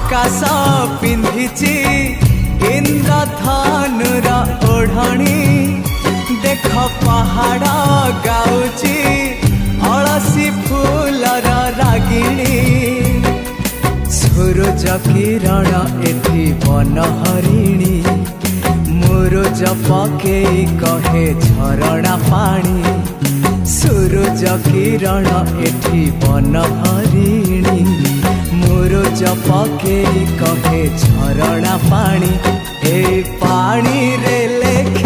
आकाश पिंधिची इंद्रधनुर ओढ़णी देख पहाड़ गाउची अलसी फूलर रागिणी सूरज किरण एठी बन हरिणी मुरुज पकेई कहे झरणा पानी सूरज किरण एठी बन हरिणी मुरुज पकेई कहे झरणा पानी ए पानी रे लेखे